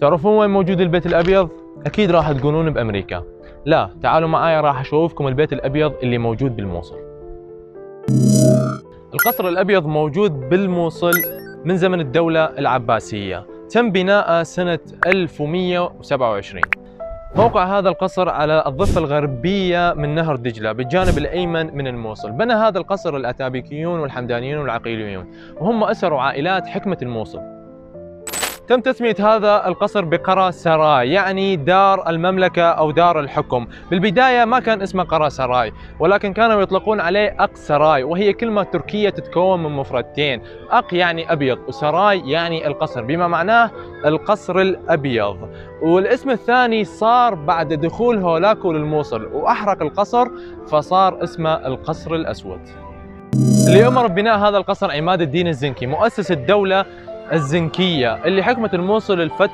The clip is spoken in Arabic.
تعرفون وين موجود البيت الأبيض؟ أكيد راح تقولون بأمريكا. لا، تعالوا معايا راح أشوفكم البيت الأبيض اللي موجود بالموصل. القصر الأبيض موجود بالموصل من زمن الدولة العباسية، تم بناءه سنة 1127. موقع هذا القصر على الضفة الغربية من نهر دجلة بالجانب الأيمن من الموصل. بنى هذا القصر الأتابكيون والحمدانيون والعقيليون، وهم أسروا عائلات حكمة الموصل. تم تسمية هذا القصر بقرى سراي، يعني دار المملكة أو دار الحكم. بالبداية ما كان اسمه قرى سراي، ولكن كانوا يطلقون عليه أق سراي، وهي كلمة تركية تتكون من مفردتين، أق يعني أبيض وسراي يعني القصر، بما معناه القصر الأبيض. والاسم الثاني صار بعد دخول هولاكو للموصل وأحرق القصر، فصار اسمه القصر الأسود. اللي أمر ببناء هذا القصر عماد الدين الزنكي، مؤسس الدولة الزنكية اللي حكمت الموصل الفترة